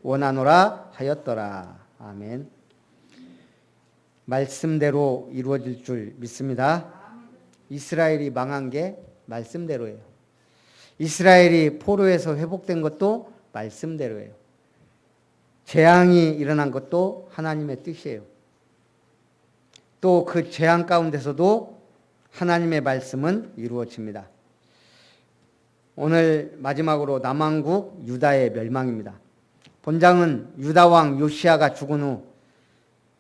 원하노라 하였더라. 아멘. 말씀대로 이루어질 줄 믿습니다. 이스라엘이 망한 게 말씀대로예요. 이스라엘이 포로에서 회복된 것도 말씀대로예요. 재앙이 일어난 것도 하나님의 뜻이에요. 또 그 재앙 가운데서도 하나님의 말씀은 이루어집니다. 오늘 마지막으로 남왕국 유다의 멸망입니다. 본장은 유다 왕 요시야가 죽은 후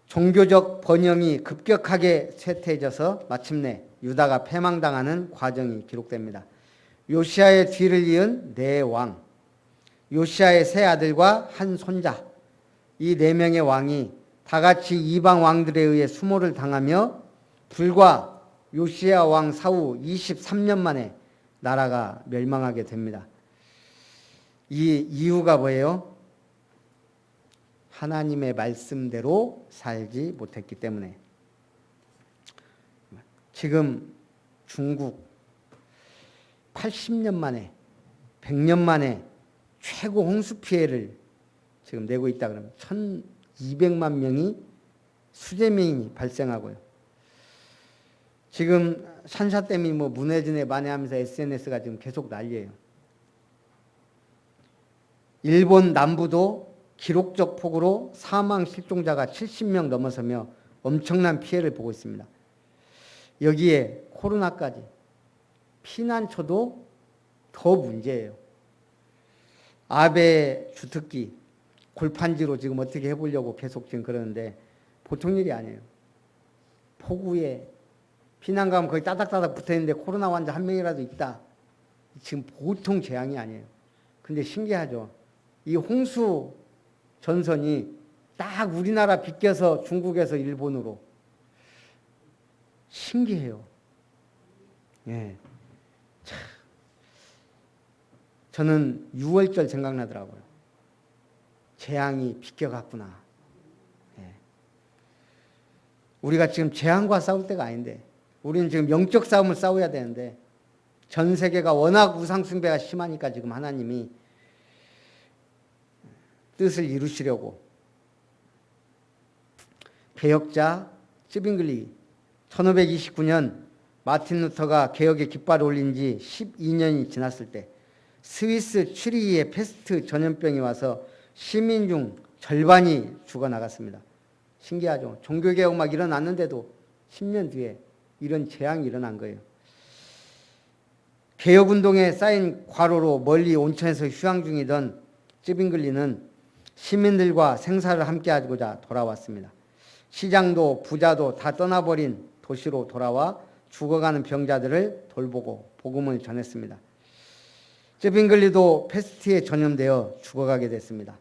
종교적 번영이 급격하게 쇠퇴해져서 마침내 유다가 패망당하는 과정이 기록됩니다. 요시야의 뒤를 이은 네 왕, 요시야의 세 아들과 한 손자, 이 네 명의 왕이 다 같이 이방 왕들에 의해 수모를 당하며 불과 요시야 왕 사후 23년 만에 나라가 멸망하게 됩니다. 이 이유가 뭐예요? 하나님의 말씀대로 살지 못했기 때문에. 지금 중국 80년 만에 100년 만에 최고 홍수 피해를 지금 내고 있다 그러면 1200만 명이 수재민이 발생하고요. 지금 산샤댐이 문해진에 만회하면서 SNS가 지금 계속 난리예요. 일본 남부도 기록적 폭우로 사망 실종자가 70명 넘어서며 엄청난 피해를 보고 있습니다. 여기에 코로나까지 피난처도 더 문제예요. 아베 주특기 골판지로 지금 어떻게 해보려고 계속 지금 그러는데 보통 일이 아니에요. 폭우에 피난 가면 거의 따닥따닥 붙어있는데 코로나 환자 한 명이라도 있다. 지금 보통 재앙이 아니에요. 근데 신기하죠. 이 홍수 전선이 딱 우리나라 비껴서 중국에서 일본으로. 신기해요. 예. 참. 저는 6월절 생각나더라고요. 재앙이 비껴갔구나. 예. 우리가 지금 재앙과 싸울 때가 아닌데, 우리는 지금 영적 싸움을 싸워야 되는데, 전 세계가 워낙 우상숭배가 심하니까 지금 하나님이 뜻을 이루시려고 개혁자 쯔빙글리 1529년 마틴 루터가 개혁의 깃발을 올린 지 12년이 지났을 때 스위스 취리히에 패스트 전염병이 와서 시민 중 절반이 죽어나갔습니다. 신기하죠. 종교개혁 막 일어났는데도 10년 뒤에 이런 재앙이 일어난 거예요. 개혁운동에 쌓인 과로로 멀리 온천에서 휴양 중이던 쯔빙글리는 시민들과 생사를 함께하고자 돌아왔습니다. 시장도 부자도 다 떠나버린 도시로 돌아와 죽어가는 병자들을 돌보고 복음을 전했습니다. 쯔빙글리도 패스트에 전염되어 죽어가게 됐습니다.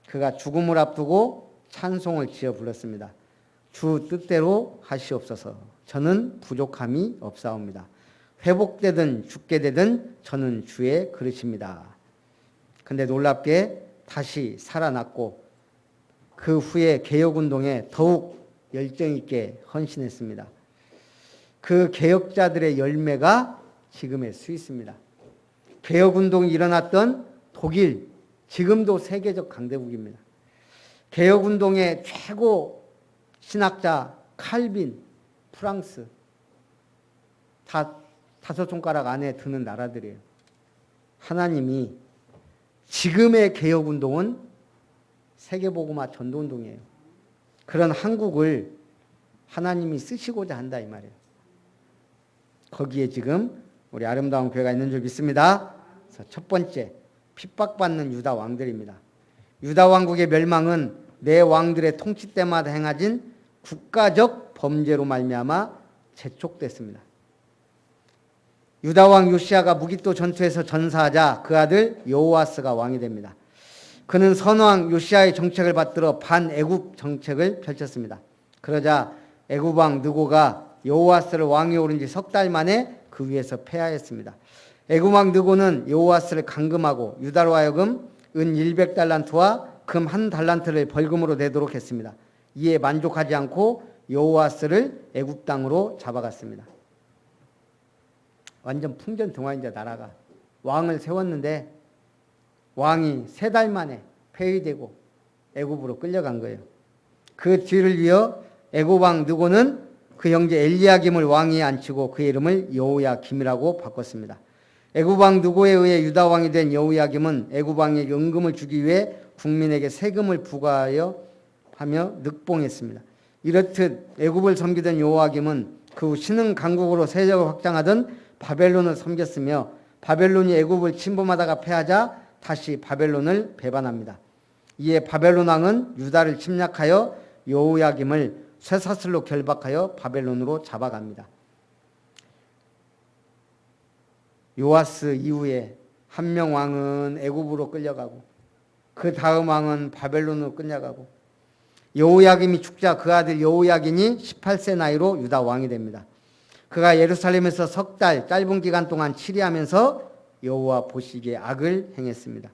그가 죽음을 앞두고 찬송을 지어 불렀습니다. 주 뜻대로 하시옵소서. 저는 부족함이 없사옵니다. 회복되든 죽게 되든 저는 주의 그릇입니다. 근데 놀랍게 다시 살아났고 그 후에 개혁운동에 더욱 열정 있게 헌신했습니다. 그 개혁자들의 열매가 지금의 스위스입니다. 개혁운동이 일어났던 독일, 지금도 세계적 강대국입니다. 개혁운동의 최고 신학자 칼빈, 프랑스, 다 5손가락 안에 드는 나라들이에요. 하나님이 지금의 개혁운동은 세계복음화 전도운동이에요. 그런 한국을 하나님이 쓰시고자 한다 이 말이에요. 거기에 지금 우리 아름다운 교회가 있는 줄 믿습니다. 첫 번째, 핍박받는 유다 왕들입니다. 유다 왕국의 멸망은 네 왕들의 통치 때마다 행하진 국가적 범죄로 말미암아 재촉됐습니다. 유다 왕 요시야가 무기또 전투에서 전사하자 그 아들 여호아스가 왕이 됩니다. 그는 선왕 요시야의 정책을 받들어 반애굽 정책을 펼쳤습니다. 그러자 애굽 왕 느고가 여호아스를 왕위에 오른 지 석 달 만에 그 위에서 패하였습니다. 애굽 왕 느고는 여호아스를 감금하고 유다로 하여금 은 100달란트와 금 1달란트를 벌금으로 내도록 했습니다. 이에 만족하지 않고 여호아스를 애굽 땅으로 잡아갔습니다. 완전 풍전등화인자 나라가 왕을 세웠는데 왕이 3달 만에 폐위되고 애굽으로 끌려간 거예요. 그 뒤를 이어 애굽 왕 느고는 그 형제 엘리야김을 왕위에 앉히고 그의 이름을 여호야김이라고 바꿨습니다. 애굽 왕 느고에 의해 유다 왕이 된 여호야김은 애굽 왕에게 은금을 주기 위해 국민에게 세금을 부과하여 늑봉했습니다. 이렇듯 애굽을 섬기던 여호야김은 그 후 신흥 강국으로 세력을 확장하던 바벨론을 섬겼으며 바벨론이 애굽을 침범하다가 패하자 다시 바벨론을 배반합니다. 이에 바벨론 왕은 유다를 침략하여 여호야김을 쇠사슬로 결박하여 바벨론으로 잡아갑니다. 요아스 이후에 한 명 왕은 애굽으로 끌려가고 그 다음 왕은 바벨론으로 끌려가고 여호야김이 죽자 그 아들 여호야긴이 18세 나이로 유다 왕이 됩니다. 그가 예루살렘에서 석 달 짧은 기간 동안 치리하면서 여호와 보시기에 악을 행했습니다.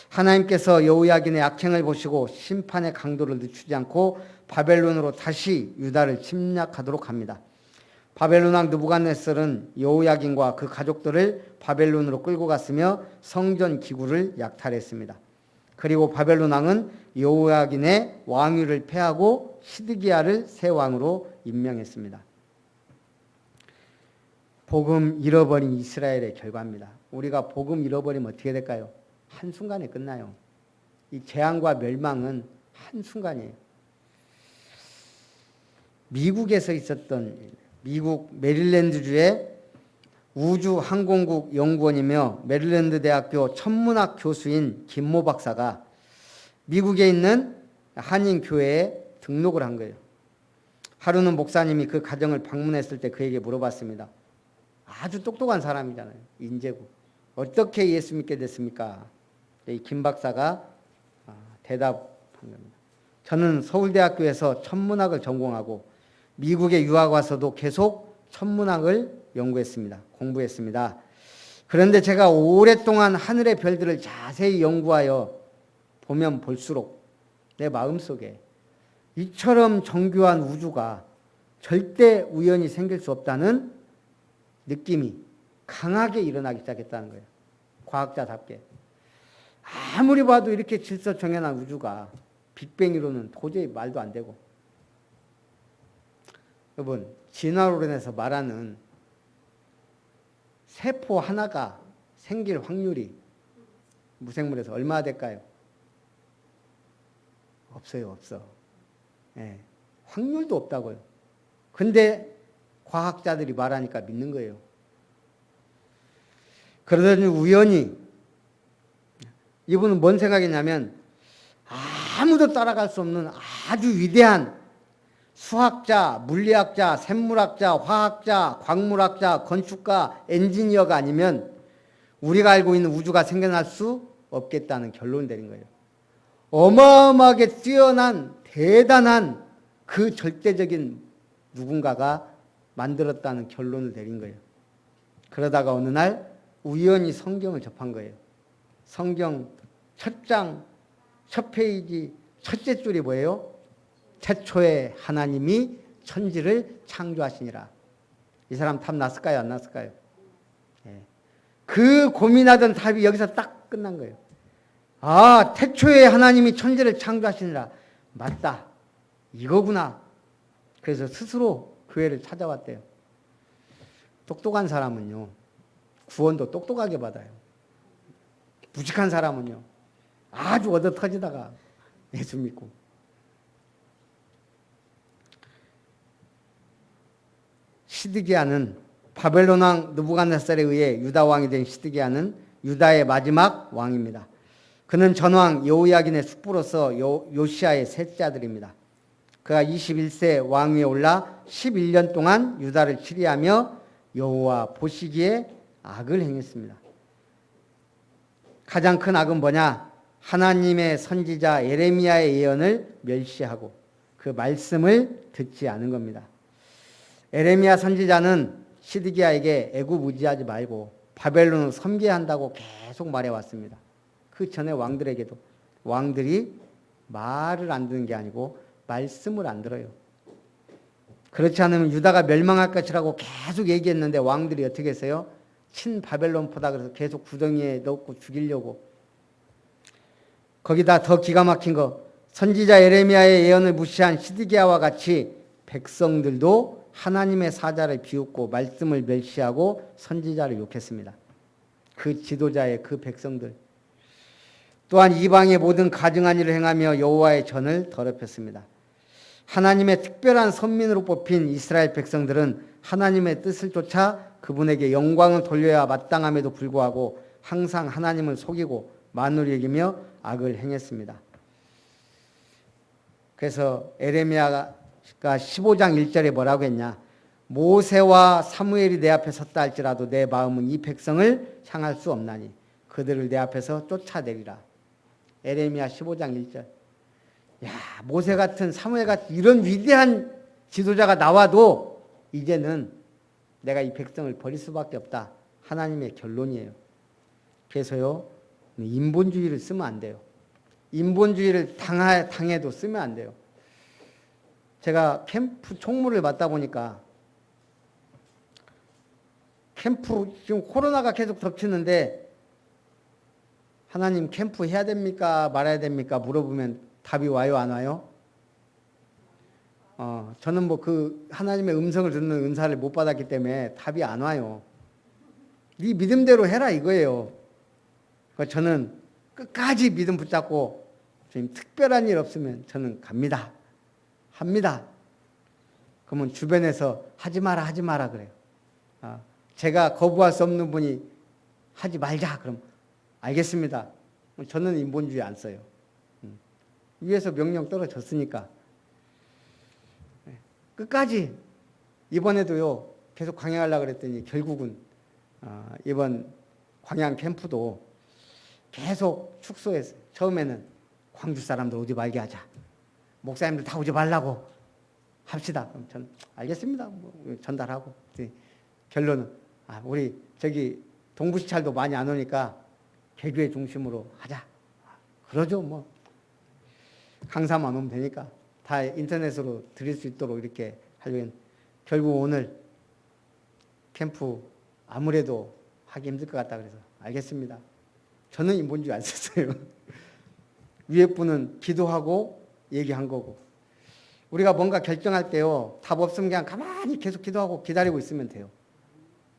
하나님께서 여호야긴의 악행을 보시고 심판의 강도를 늦추지 않고 바벨론으로 다시 유다를 침략하도록 합니다. 바벨론 왕 느부갓네살은 여호야긴과 그 가족들을 바벨론으로 끌고 갔으며 성전 기구를 약탈했습니다. 그리고 바벨론 왕은 여호야긴의 왕위를 폐하고 시드기야를 새 왕으로 임명했습니다. 복음 잃어버린 이스라엘의 결과입니다. 우리가 복음 잃어버리면 어떻게 될까요? 한순간에 끝나요. 이 재앙과 멸망은 한순간이에요. 미국에서 있었던 미국 메릴랜드주의 우주항공국 연구원이며 메릴랜드 대학교 천문학 교수인 김모 박사가 미국에 있는 한인교회에 등록을 한 거예요. 하루는 목사님이 그 가정을 방문했을 때 그에게 물어봤습니다. 아주 똑똑한 사람이잖아요. 인재고. 어떻게 예수 믿게 됐습니까? 이 김 박사가 대답한 겁니다. 저는 서울대학교에서 천문학을 전공하고 미국에 유학 와서도 계속 천문학을 공부했습니다. 그런데 제가 오랫동안 하늘의 별들을 자세히 연구하여 보면 볼수록 내 마음속에 이처럼 정교한 우주가 절대 우연히 생길 수 없다는 느낌이 강하게 일어나기 시작했다는 거예요. 과학자답게. 아무리 봐도 이렇게 질서정연한 우주가 빅뱅이로는 도저히 말도 안 되고. 여러분, 진화론에서 말하는 세포 하나가 생길 확률이 무생물에서 얼마나 될까요? 없어요. 예, 확률도 없다고요. 근데 과학자들이 말하니까 믿는 거예요. 그러더니 우연히 이분은 뭔 생각이냐면 아무도 따라갈 수 없는 아주 위대한 수학자, 물리학자, 샘물학자, 화학자, 광물학자, 건축가, 엔지니어가 아니면 우리가 알고 있는 우주가 생겨날 수 없겠다는 결론을 내린 거예요. 어마어마하게 뛰어난 대단한 그 절대적인 누군가가 만들었다는 결론을 내린 거예요. 그러다가 어느 날 우연히 성경을 접한 거예요. 성경 첫 장, 첫 페이지, 첫째 줄이 뭐예요? 태초에 하나님이 천지를 창조하시니라. 이 사람 답 났을까요? 안 났을까요? 예. 그 고민하던 답이 여기서 딱 끝난 거예요. 아, 태초에 하나님이 천지를 창조하시니라. 맞다. 이거구나. 그래서 스스로 교회를 찾아왔대요. 똑똑한 사람은요, 구원도 똑똑하게 받아요. 무식한 사람은요, 아주 얻어 터지다가 예수 믿고. 시드기야는 바벨론 왕 느부갓네살에 의해 유다 왕이 된 시드기야는 유다의 마지막 왕입니다. 그는 전왕 여호야긴의 숙부로서 요시야의 셋째 아들입니다. 그가 21세 왕위에 올라 11년 동안 유다를 치리하며 여호와 보시기에 악을 행했습니다. 가장 큰 악은 뭐냐? 하나님의 선지자 예레미야의 예언을 멸시하고 그 말씀을 듣지 않은 겁니다. 예레미야 선지자는 시드기야에게 애굽 의지하지 말고 바벨론을 섬겨야 한다고 계속 말해왔습니다. 그 전에 왕들에게도 왕들이 말을 안 듣는 게 아니고 말씀을 안 들어요. 그렇지 않으면 유다가 멸망할 것이라고 계속 얘기했는데 왕들이 어떻게 했어요? 친바벨론포다 그래서 계속 구덩이에 넣고 죽이려고. 거기다 더 기가 막힌 거, 선지자 예레미야의 예언을 무시한 시드기야와 같이 백성들도 하나님의 사자를 비웃고 말씀을 멸시하고 선지자를 욕했습니다. 그 지도자의 그 백성들. 또한 이방의 모든 가증한 일을 행하며 여호와의 전을 더럽혔습니다. 하나님의 특별한 선민으로 뽑힌 이스라엘 백성들은 하나님의 뜻을 쫓아 그분에게 영광을 돌려야 마땅함에도 불구하고 항상 하나님을 속이고 만우를 여기며 악을 행했습니다. 그래서 에레미야가 15장 1절에 뭐라고 했냐? 모세와 사무엘이 내 앞에 섰다 할지라도 내 마음은 이 백성을 향할 수 없나니 그들을 내 앞에서 쫓아내리라. 에레미야 15장 1절. 야, 모세 같은 사무엘 같은 이런 위대한 지도자가 나와도 이제는 내가 이 백성을 버릴 수밖에 없다. 하나님의 결론이에요. 그래서요, 인본주의를 쓰면 안 돼요. 인본주의를 당해도 쓰면 안 돼요. 제가 캠프 총무를 맡다 보니까 캠프 지금 코로나가 계속 덮치는데 하나님 캠프 해야 됩니까 말아야 됩니까 물어보면 답이 와요 안 와요? 저는 뭐 그 하나님의 음성을 듣는 은사를 못 받았기 때문에 답이 안 와요. 네 믿음대로 해라 이거예요. 그러니까 저는 끝까지 믿음 붙잡고 주님 특별한 일 없으면 저는 갑니다. 합니다. 그러면 주변에서 하지 마라 그래요. 제가 거부할 수 없는 분이 하지 말자 그럼 알겠습니다. 저는 인본주의 안 써요. 위에서 명령 떨어졌으니까. 끝까지 이번에도요 계속 광양하려고 그랬더니 결국은 이번 광양 캠프도 계속 축소했어요. 처음에는 광주 사람들 오지 말게 하자. 목사님들 다 오지 말라고 합시다. 그럼 전 알겠습니다. 뭐 전달하고 결론은 우리 저기 동부시찰도 많이 안 오니까 개교회 중심으로 하자. 그러죠 뭐. 강사만 오면 되니까 다 인터넷으로 드릴 수 있도록 이렇게 하려면 결국 오늘 캠프 아무래도 하기 힘들 것 같다 그래서 알겠습니다. 저는 인본주의 안 썼어요. 위에 분은 기도하고 얘기한 거고 우리가 뭔가 결정할 때요 답 없으면 그냥 가만히 계속 기도하고 기다리고 있으면 돼요.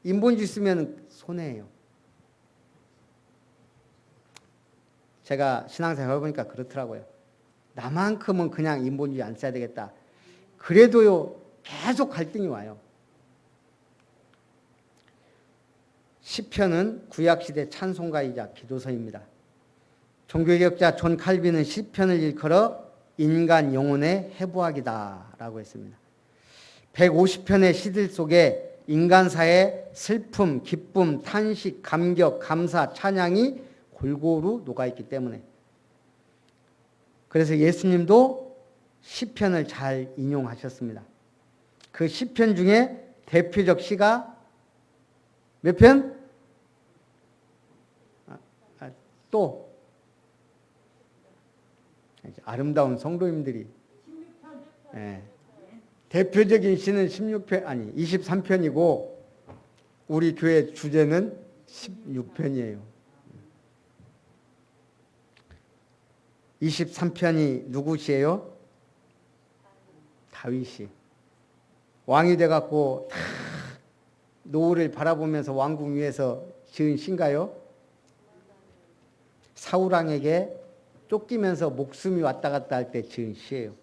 인본주의 쓰면 손해예요. 제가 신앙생활 해보니까 그렇더라고요. 나만큼은 그냥 인본주의 안 써야 되겠다. 그래도요 계속 갈등이 와요. 시편은 구약시대 찬송가이자 기도서입니다. 종교개혁자 존 칼빈은 시편을 일컬어 인간 영혼의 해부학이다 라고 했습니다. 150편의 시들 속에 인간사의 슬픔, 기쁨, 탄식, 감격, 감사, 찬양이 골고루 녹아있기 때문에 그래서 예수님도 시편을 잘 인용하셨습니다. 그 시편 중에 대표적 시가 몇 편? 또 아름다운 성도님들이 대표적인 시는 23편이고 우리 교회 주제는 16편이에요. 23편이 누구 시예요? 다윗이. 왕이 돼갖고 노을을 바라보면서 왕궁 위에서 지은 시인가요? 사울왕에게 쫓기면서 목숨이 왔다 갔다 할 때 지은 시예요.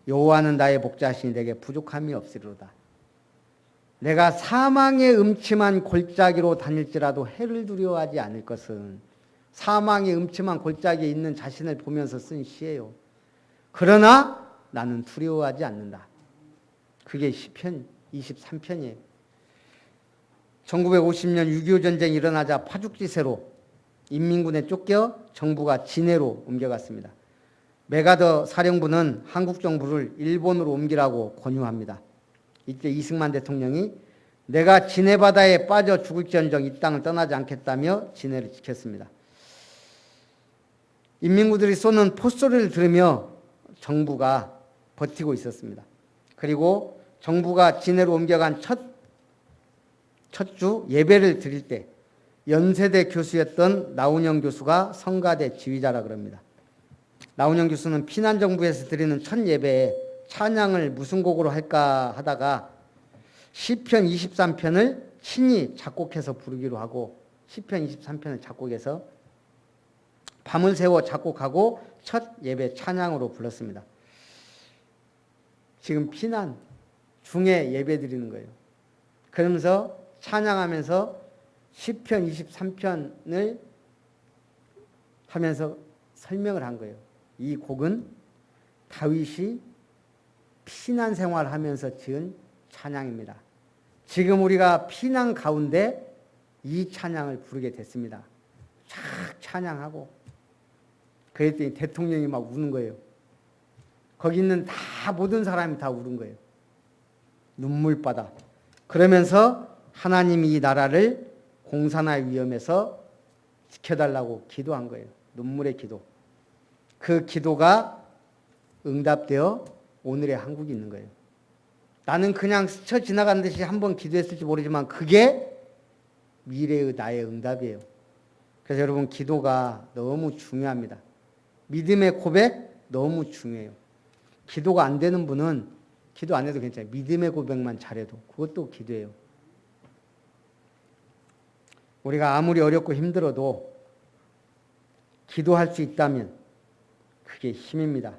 여호와는 나의 목자시니 내게 부족함이 없으리로다. 내가 사망의 음침한 골짜기로 다닐지라도 해를 두려워하지 않을 것은 사망의 음침한 골짜기에 있는 자신을 보면서 쓴 시예요. 그러나 나는 두려워하지 않는다. 그게 시편 23편이에요. 1950년 6.25 전쟁이 일어나자 파죽지세로 인민군에 쫓겨 정부가 진해로 옮겨갔습니다. 메가더 사령부는 한국 정부를 일본으로 옮기라고 권유합니다. 이때 이승만 대통령이 내가 진해 바다에 빠져 죽을지언정 이 땅을 떠나지 않겠다며 진해를 지켰습니다. 인민군들이 쏘는 포소리를 들으며 정부가 버티고 있었습니다. 그리고 정부가 진해로 옮겨간 첫 주 예배를 드릴 때 연세대 교수였던 나운영 교수가 성가대 지휘자라 그럽니다. 나운영 교수는 피난정부에서 드리는 첫 예배에 찬양을 무슨 곡으로 할까 하다가 시편 23편을 친히 작곡해서 부르기로 하고 시편 23편을 작곡해서 밤을 새워 작곡하고 첫 예배 찬양으로 불렀습니다. 지금 피난 중에 예배 드리는 거예요. 그러면서 찬양하면서 시편 23편을 하면서 설명을 한 거예요. 이 곡은 다윗이 피난 생활하면서 지은 찬양입니다. 지금 우리가 피난 가운데 이 찬양을 부르게 됐습니다. 쫙 찬양하고 그랬더니 대통령이 막 우는 거예요. 거기 있는 다 모든 사람이 다 우는 거예요. 눈물바다. 그러면서 하나님이 이 나라를 공산화의 위험에서 지켜달라고 기도한 거예요. 눈물의 기도. 그 기도가 응답되어 오늘의 한국이 있는 거예요. 나는 그냥 스쳐 지나간 듯이 한번 기도했을지 모르지만 그게 미래의 나의 응답이에요. 그래서 여러분 기도가 너무 중요합니다. 믿음의 고백 너무 중요해요. 기도가 안 되는 분은 기도 안 해도 괜찮아요. 믿음의 고백만 잘해도 그것도 기도예요. 우리가 아무리 어렵고 힘들어도 기도할 수 있다면 그게 힘입니다.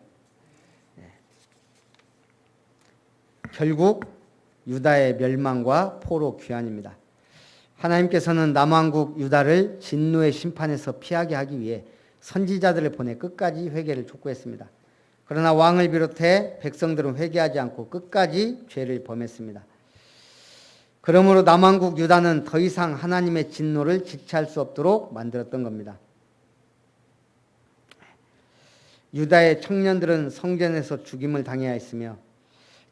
결국 유다의 멸망과 포로 귀환입니다. 하나님께서는 남왕국 유다를 진노의 심판에서 피하게 하기 위해 선지자들을 보내 끝까지 회개를 촉구했습니다. 그러나 왕을 비롯해 백성들은 회개하지 않고 끝까지 죄를 범했습니다. 그러므로 남왕국 유다는 더 이상 하나님의 진노를 지체할 수 없도록 만들었던 겁니다. 유다의 청년들은 성전에서 죽임을 당해야 했으며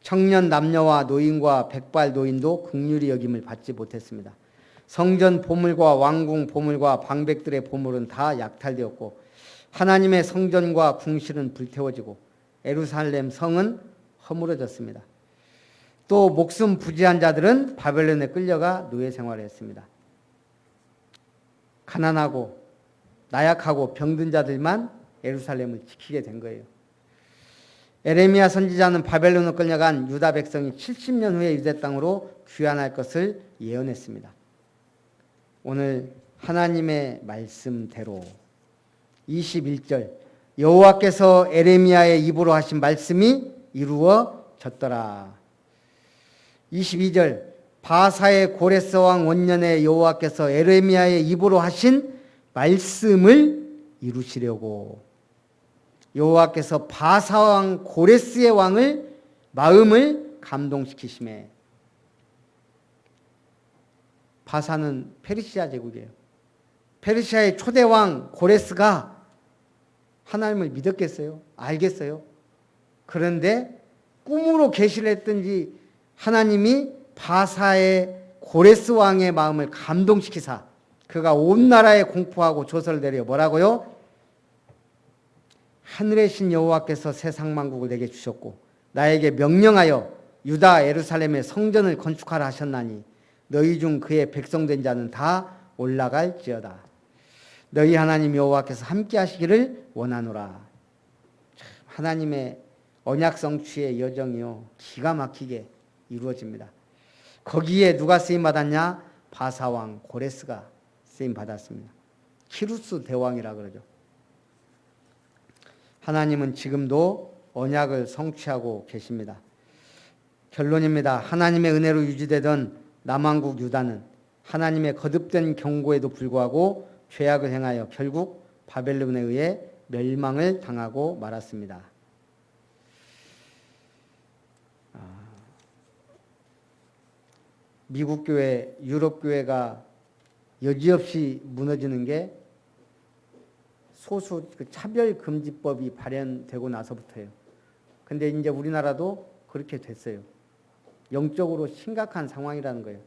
청년 남녀와 노인과 백발 노인도 긍휼히 여김을 받지 못했습니다. 성전 보물과 왕궁 보물과 방백들의 보물은 다 약탈되었고 하나님의 성전과 궁실은 불태워지고 예루살렘 성은 허물어졌습니다. 또 목숨 부지한 자들은 바벨론에 끌려가 노예 생활을 했습니다. 가난하고 나약하고 병든 자들만 예루살렘을 지키게 된 거예요. 에레미야 선지자는 바벨론으로 끌려간 유다 백성이 70년 후에 유대 땅으로 귀환할 것을 예언했습니다. 오늘 하나님의 말씀대로 21절 여호와께서 에레미야의 입으로 하신 말씀이 이루어졌더라. 22절 바사의 고레스 왕 원년에 여호와께서 에레미야의 입으로 하신 말씀을 이루시려고 여호와께서 바사 왕 고레스의 왕을 마음을 감동시키시매. 바사는 페르시아 제국이에요. 페르시아의 초대왕 고레스가 하나님을 믿었겠어요? 알겠어요? 그런데 꿈으로 계시를 했든지 하나님이 바사의 고레스 왕의 마음을 감동시키사 그가 온 나라에 공포하고 조서를 내려 뭐라고요? 하늘의 신 여호와께서 세상 만국을 내게 주셨고 나에게 명령하여 유다 예루살렘의 성전을 건축하라 하셨나니 너희 중 그의 백성된 자는 다 올라갈지어다. 너희 하나님 여호와께서 함께 하시기를 원하노라. 하나님의 언약 성취의 여정이요 기가 막히게 이루어집니다. 거기에 누가 쓰임 받았냐? 바사왕 고레스가 쓰임 받았습니다. 키루스 대왕이라 그러죠. 하나님은 지금도 언약을 성취하고 계십니다. 결론입니다. 하나님의 은혜로 유지되던 남왕국 유다는 하나님의 거듭된 경고에도 불구하고 죄악을 행하여 결국 바벨론에 의해 멸망을 당하고 말았습니다. 미국 교회, 유럽 교회가 여지없이 무너지는 게 소수 차별금지법이 발현되고 나서부터예요. 근데 이제 우리나라도 그렇게 됐어요. 영적으로 심각한 상황이라는 거예요.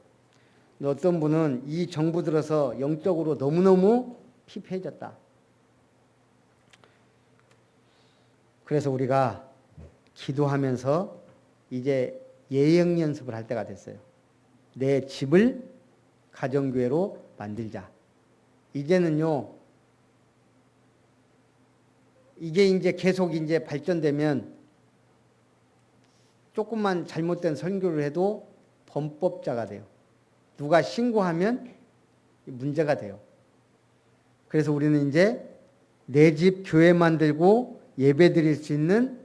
어떤 분은 이 정부 들어서 영적으로 너무너무 피폐해졌다. 그래서 우리가 기도하면서 이제 예행 연습을 할 때가 됐어요. 내 집을 가정교회로 만들자. 이제는요, 이게 이제 계속 이제 발전되면 조금만 잘못된 설교를 해도 범법자가 돼요. 누가 신고하면 문제가 돼요. 그래서 우리는 이제 내 집 교회 만들고 예배 드릴 수 있는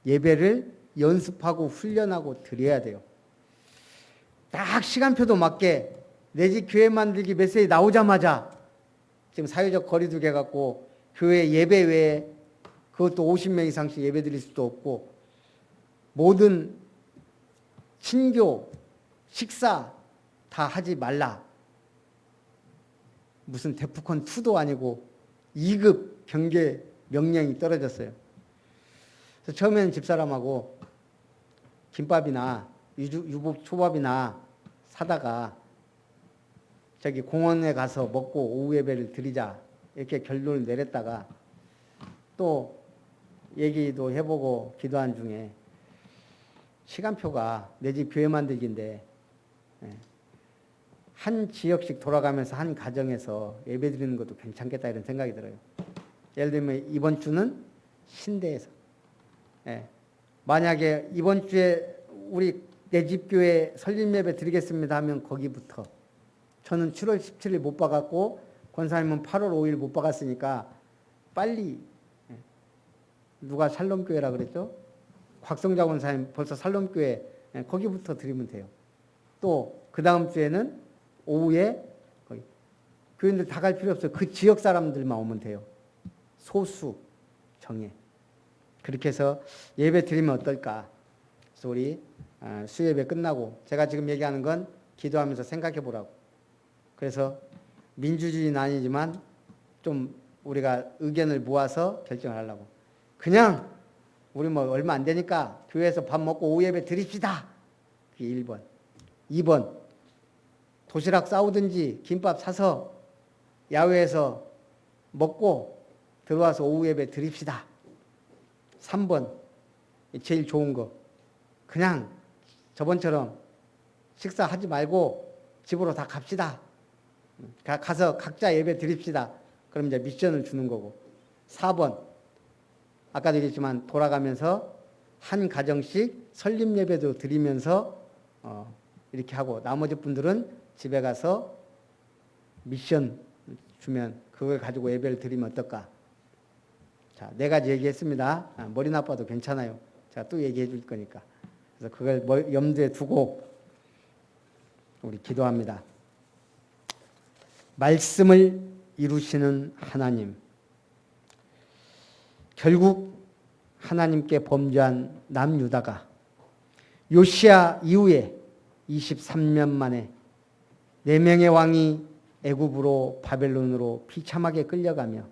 예배를 연습하고 훈련하고 드려야 돼요. 딱 시간표도 맞게 내 집 교회 만들기 메시지 나오자마자 지금 사회적 거리두기 해갖고 교회 예배 외에 그것도 50명 이상씩 예배 드릴 수도 없고 모든 친교, 식사 다 하지 말라. 무슨 데프콘 2도 아니고 2급 경계 명령이 떨어졌어요. 그래서 처음에는 집사람하고 김밥이나 유부 초밥이나 사다가 저기 공원에 가서 먹고 오후 예배를 드리자 이렇게 결론을 내렸다가 또 얘기도 해보고 기도한 중에 시간표가 내 집 교회 만들기인데 한 지역씩 돌아가면서 한 가정에서 예배 드리는 것도 괜찮겠다 이런 생각이 들어요. 예를 들면 이번 주는 신대에서 만약에 이번 주에 우리 내 집 교회 설립 예배 드리겠습니다 하면 거기부터 저는 7월 17일 못 박았고 권사님은 8월 5일 못 박았으니까 빨리 누가 살롬교회라 그랬죠? 곽성자 권사님 벌써 살롬교회 거기부터 드리면 돼요. 또 그 다음 주에는 오후에 거기 교인들 다 갈 필요 없어요. 그 지역 사람들만 오면 돼요. 소수 정예. 그렇게 해서 예배 드리면 어떨까? 그래서 우리 수예배 끝나고 제가 지금 얘기하는 건 기도하면서 생각해 보라고. 그래서 민주주의는 아니지만 좀 우리가 의견을 모아서 결정을 하려고. 그냥 우리 뭐 얼마 안 되니까 교회에서 밥 먹고 오후 예배 드립시다. 그게 1번. 2번. 도시락 싸우든지 김밥 사서 야외에서 먹고 들어와서 오후 예배 드립시다. 3번. 제일 좋은 거. 그냥 저번처럼 식사하지 말고 집으로 다 갑시다. 가서 각자 예배 드립시다. 그럼 이제 미션을 주는 거고. 4번. 아까도 얘기했지만 돌아가면서 한 가정씩 설립 예배도 드리면서 이렇게 하고 나머지 분들은 집에 가서 미션 주면 그걸 가지고 예배를 드리면 어떨까? 자, 4가지 얘기했습니다. 머리 나빠도 괜찮아요. 제가 또 얘기해 줄 거니까. 그래서 그걸 염두에 두고 우리 기도합니다. 말씀을 이루시는 하나님. 결국 하나님께 범죄한 남유다가 요시야 이후에 23년 만에 4명의 왕이 애굽으로 바벨론으로 비참하게 끌려가며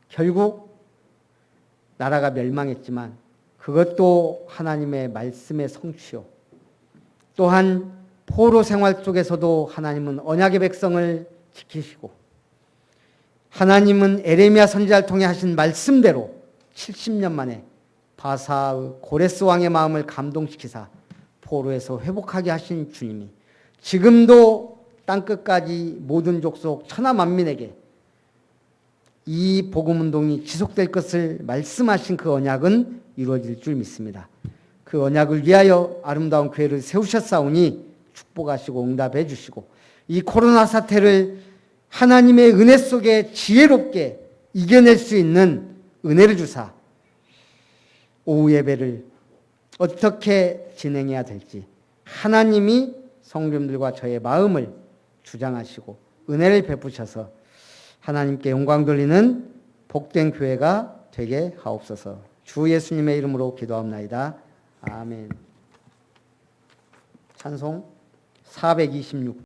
결국 나라가 멸망했지만 그것도 하나님의 말씀의 성취요. 또한 포로 생활 속에서도 하나님은 언약의 백성을 지키시고 하나님은 에레미야 선지자를 통해 하신 말씀대로 70년 만에 바사의 고레스 왕의 마음을 감동시키사 포로에서 회복하게 하신 주님이 지금도 땅끝까지 모든 족속 천하 만민에게 이 복음운동이 지속될 것을 말씀하신 그 언약은 이루어질 줄 믿습니다. 그 언약을 위하여 아름다운 교회를 세우셨사오니 축복하시고 응답해 주시고 이 코로나 사태를 하나님의 은혜 속에 지혜롭게 이겨낼 수 있는 은혜를 주사 오후 예배를 어떻게 진행해야 될지 하나님이 성도님들과 저의 마음을 주장하시고 은혜를 베푸셔서 하나님께 영광 돌리는 복된 교회가 되게 하옵소서. 주 예수님의 이름으로 기도합나이다. 아멘. 찬송 426